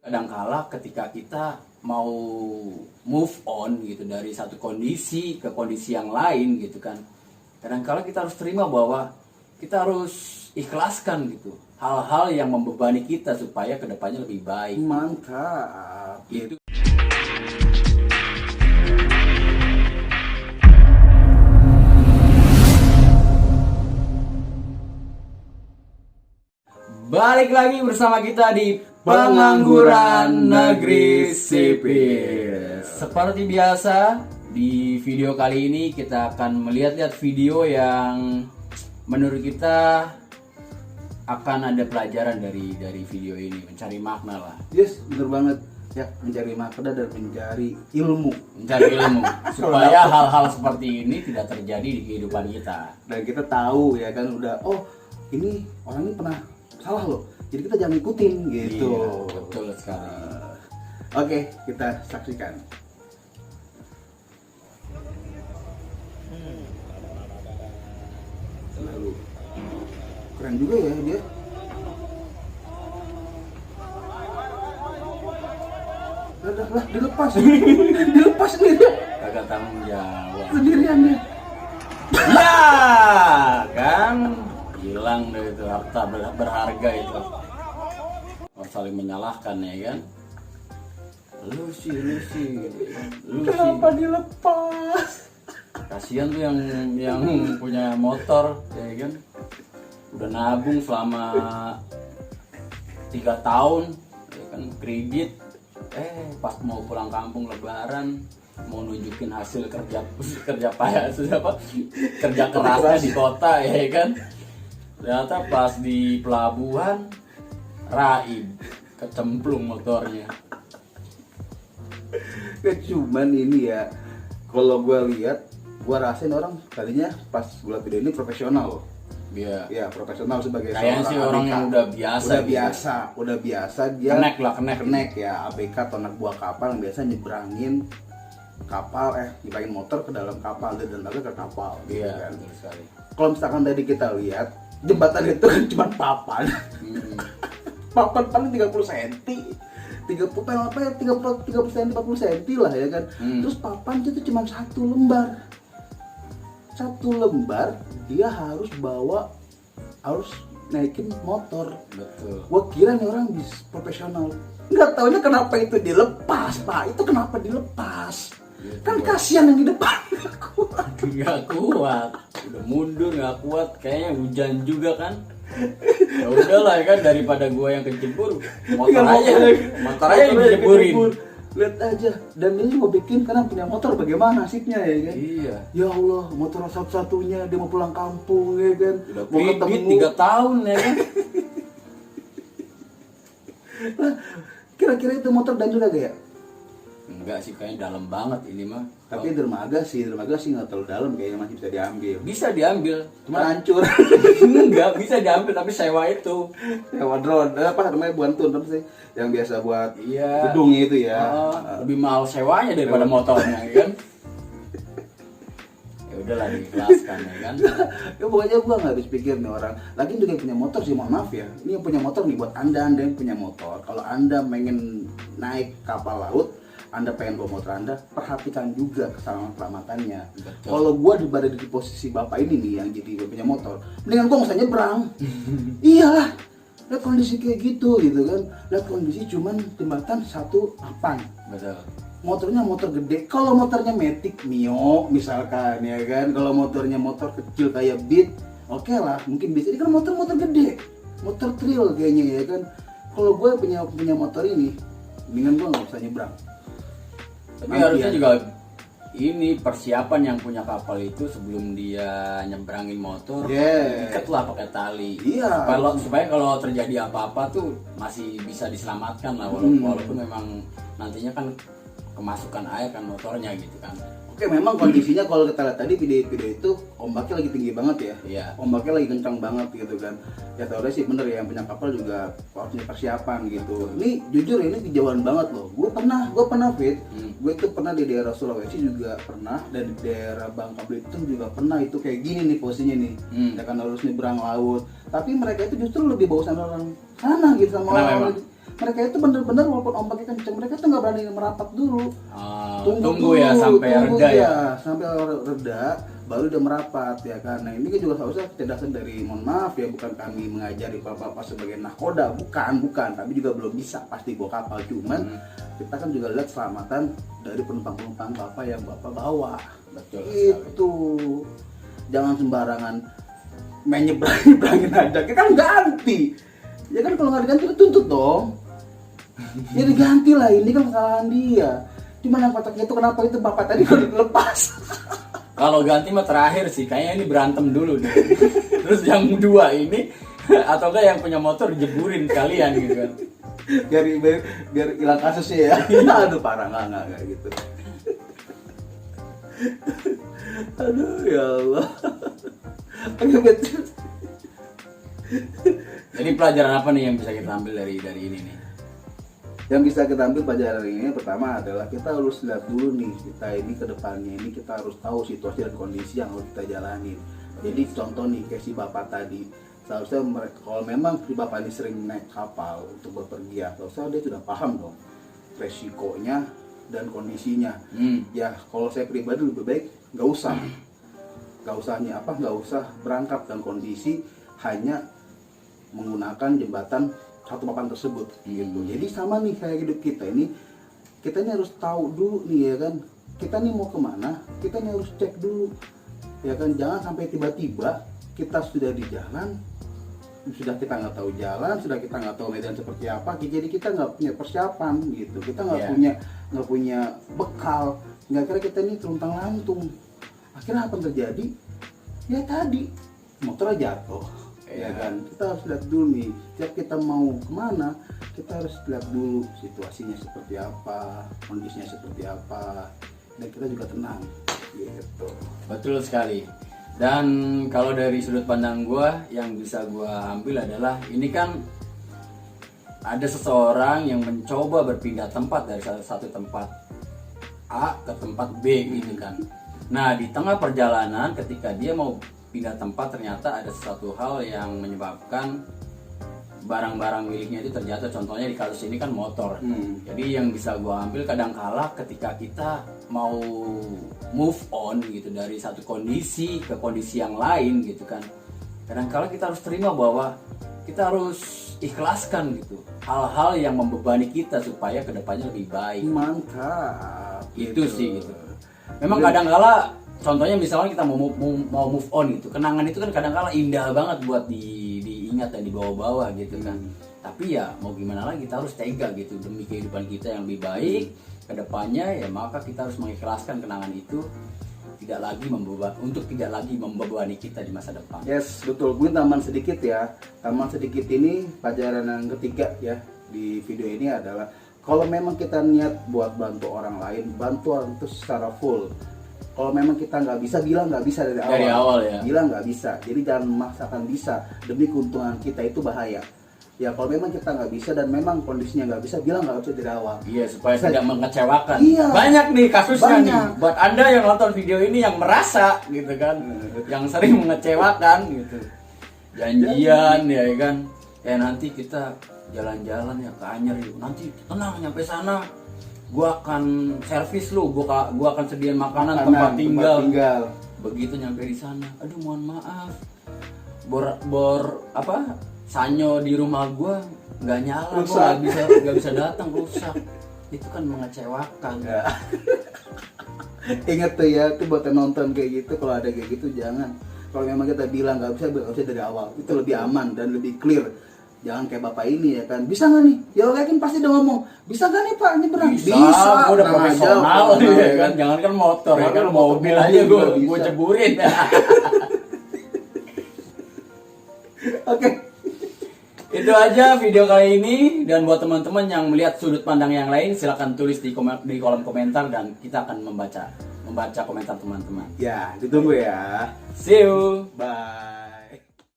Kadangkala ketika kita mau move on gitu dari satu kondisi ke kondisi yang lain gitu kan, kadangkala kita harus terima bahwa kita harus ikhlaskan gitu hal-hal yang membebani kita supaya kedepannya lebih baik. Mantap. Itu balik lagi bersama kita di Pengangguran Negeri Sipil. Seperti biasa, di video kali ini kita akan melihat-lihat video yang menurut kita akan ada pelajaran dari video ini, mencari makna lah. Yes, bener banget. Ya, mencari makna dan mencari ilmu. Mencari ilmu supaya hal-hal seperti ini tidak terjadi di kehidupan kita. Dan kita tahu ya kan udah, oh ini orang ini pernah salah loh. Jadi kita jangan ikutin gitu. Iya, betul sekali. Oke, kita saksikan. Lalu keren juga ya dia. Lah, dilepas. Dilepas sendiri. Kagak tanggung jawab. Sendirian dia. Ya kan hilang deh itu harta berharga itu. Oh, saling menyalahkan ya kan. Lu sih Kenapa dilepas? kasihan tuh yang punya motor ya kan, udah nabung selama 3 tahun ya kan, kredit, pas mau pulang kampung lebaran mau nunjukin hasil kerja payah kerja kerasnya di kota ya kan, ternyata pas di pelabuhan raib kecemplung motornya. Cuman ini ya, kalau gue lihat, gue rasain orang tadinya pas gue liat video ini profesional loh. Iya. Ya profesional sebagai Kayaknya sih orang ABK. yang udah biasa. Udah biasa dia Kenek ya, ABK atau anak buah kapal yang biasa nyebrangin kapal, nyebrangin motor ke dalam kapal dan lagi ke kapal. Gitu Iya, kan. betul sekali. Kalau misalkan tadi kita lihat jembatan itu kan cuma papan. Papan paling 30 cm. 30 cm, 40 cm lah ya kan. Terus papan itu cuma satu lembar. Satu lembar dia harus naikin motor. Betul. Gua kira nih orang bis profesional. Nggak taunya kenapa itu dilepas, Pak. Itu kenapa dilepas? Ya, Kan kasihan yang di depan. Nggak kuat, udah mundur nggak kuat, kayaknya hujan juga kan. Ya udahlah ya kan, daripada gua yang kejebur, motor aja yang dijeburin. Lihat aja, dan ini mau bikin karena punya motor bagaimana nasibnya ya kan? Iya. Ya Allah, motor satu-satunya dia mau pulang kampung ya kan? Udah Mau kredit 3 tahun ya kan. Nah, kira-kira itu motor dan juga gak ya? Enggak sih, kayaknya dalam banget ini mah. Tapi dermaga sih nggak terlalu dalam, kayaknya masih bisa diambil. Bisa diambil, Cuma hancur. enggak bisa diambil tapi sewa itu. Sewa drone, apa namanya buantun apa sih? Yang biasa buat Iya. gedung itu ya. Lebih mahal sewanya daripada motornya ya kan. Ya udahlah, diikhlaskan ya kan. Ya pokoknya gua nggak habis pikir nih orang. Lagi juga yang punya motor sih, mohon maaf ya. Ini yang punya motor nih buat anda yang punya motor. Kalau anda pengen naik kapal laut, anda pengen bawa motor anda, perhatikan juga keselamatannya. Betul. Kalau gua berada di posisi bapak ini nih yang jadi punya motor, mendingan gua nggak usah nyebrang. Iyalah, lihat kondisi kayak gitu kan. Lihat kondisi cuman jembatan satu papan. Betul. Motornya motor gede. Kalau motornya Matic Mio misalkan ya kan, kalau motornya motor kecil kayak Beat, oke lah, mungkin bisa. Ini kan motor gede, motor trail kayaknya ya kan. Kalau gue punya motor ini, mendingan gue nggak usah nyebrang. Tapi Nanti harusnya ya. juga ini persiapan yang punya kapal itu sebelum dia nyebrangin motor, ikat lah pakai tali. Iya. Supaya kalau terjadi apa-apa tuh masih bisa diselamatkan lah, walaupun memang nantinya kan kemasukan air kan motornya gitu kan. Oke, memang kondisinya kalau kita lihat tadi video itu ombaknya lagi tinggi banget ya. Iya. Ombaknya lagi kencang banget gitu kan. Ya tau deh sih bener ya, yang punya kapal juga harus punya persiapan gitu. Ini jujur ini kejauhan banget loh. Gue pernah Fit. Gue itu pernah di daerah Sulawesi juga pernah, dan di daerah Bangka Belitung juga pernah. Itu kayak gini nih posisinya nih. Ya kan harus nyebrang laut. Tapi mereka itu justru lebih bagusan orang sana gitu sama orang. mereka itu bener-bener walaupun ombaknya kenceng, mereka tuh nggak berani merapat dulu. Tunggu ya sampai reda ya. Sampai reda baru dia merapat ya kan. Nah ini kan juga seharusnya kecerdasan dari, mohon maaf ya, bukan kami mengajari bapak-bapak sebagai nahkoda, bukan, tapi juga belum bisa pasti bawa kapal, cuman kita kan juga lihat keselamatan dari penumpang-penumpang bapak yang bapak bawa. Betul itu jangan sembarangan main nyebrangin aja, kita kan ganti ya kan, kalau nggak diganti tuntut dong. Ya diganti lah, ini kan kesalahan dia. Cuman yang kotaknya itu kenapa itu bapak tadi kalau dilepas. Kalau ganti mah terakhir sih, kayaknya ini berantem dulu deh. Terus yang dua ini atau enggak yang punya motor jeburin kalian gitu kan. Biar hilang kasusnya ya. Aduh parah, nggak gitu. Aduh ya Allah. Jadi pelajaran apa nih yang bisa kita ambil dari ini nih? Yang bisa kita ambil pelajaran ini pertama adalah kita harus lihat dulu nih, kita ini ke depannya ini kita harus tahu situasi dan kondisi yang harus kita jalanin. Jadi contoh nih kayak si bapak tadi, seharusnya kalau memang si bapak ini sering naik kapal untuk bepergian, seharusnya dia sudah paham dong resikonya dan kondisinya. Ya kalau saya pribadi lebih baik nggak usah berangkat dan kondisi hanya menggunakan jembatan satu papan tersebut gitu. Jadi sama nih kayak hidup kita ini harus tahu dulu nih ya kan, kita nih mau kemana, kita nih harus cek dulu ya kan. Jangan sampai tiba-tiba kita sudah di jalan, sudah kita nggak tahu jalan, sudah kita nggak tahu medan seperti apa, jadi kita nggak punya persiapan gitu, kita nggak punya bekal, nggak kira kita ini teruntang lantung. Akhirnya apa yang terjadi? Ya tadi motornya jatuh. Ya kan, kita harus lihat dulu nih, setiap kita mau kemana, kita harus lihat dulu situasinya seperti apa, kondisinya seperti apa, dan kita juga tenang gitu. Betul sekali. Dan kalau dari sudut pandang gue, yang bisa gue ambil adalah ini kan ada seseorang yang mencoba berpindah tempat dari satu tempat A ke tempat B gitu kan. Nah di tengah perjalanan ketika dia mau pindah tempat, ternyata ada sesuatu hal yang menyebabkan barang-barang miliknya itu terjatuh. Contohnya di kasus ini kan motor. Jadi yang bisa gua ambil kadangkala ketika kita mau move on gitu dari satu kondisi ke kondisi yang lain gitu kan, kadangkala kita harus terima bahwa kita harus ikhlaskan gitu hal-hal yang membebani kita supaya kedepannya lebih baik. Mantap. Itu gitu sih gitu. Memang kadangkala contohnya misalnya kita mau move on gitu, kenangan itu kan kadang-kala indah banget buat diingat dan dibawa-bawa gitu kan. Tapi ya mau gimana lagi, kita harus tega gitu demi kehidupan kita yang lebih baik kedepannya ya, maka kita harus mengikhlaskan kenangan itu tidak lagi membebani kita di masa depan. Yes, betul. Mungkin tambahan sedikit ya. Tambahan sedikit ini pelajaran yang ketiga ya di video ini adalah kalau memang kita niat buat bantu orang lain, bantu orang itu secara full. Kalau memang kita nggak bisa, bilang nggak bisa dari awal ya. Bilang nggak bisa, jadi jangan memaksakan bisa demi keuntungan kita, itu bahaya. Ya kalau memang kita nggak bisa dan memang kondisinya nggak bisa, bilang nggak bisa dari awal. Iya, supaya tidak mengecewakan. Iya. Banyak nih kasusnya nih. Buat Anda yang nonton video ini yang merasa gitu kan, yang sering mengecewakan gitu. Janjian ya kan, nanti kita jalan-jalan ya ke Anyer yuk. Nanti tenang nyampe sana, gua akan servis lu, gua akan sediain makanan, tempat tinggal. Begitu nyampe di sana, aduh mohon maaf, sanyo di rumah gua nggak nyala, gua nggak bisa datang, rusak. Itu kan mengecewakan. Ya. Ingat tuh ya, tuh buat yang nonton kayak gitu, kalau ada kayak gitu jangan. Kalau memang kita bilang nggak bisa dari awal, itu lebih aman dan lebih clear. Jangan kayak bapak ini ya kan, bisa nggak nih? Ya yakin pasti dia ngomong, bisa nggak nih pak nyebrang? Bisa, gue udah profesional ya kan. Jangan kan motor ya kan, mobil aja gue ceburin. Oke. Itu aja video kali ini, dan buat teman-teman yang melihat sudut pandang yang lain silakan tulis di kolom komentar dan kita akan membaca komentar teman-teman. Ya, ditunggu ya. See you. Bye.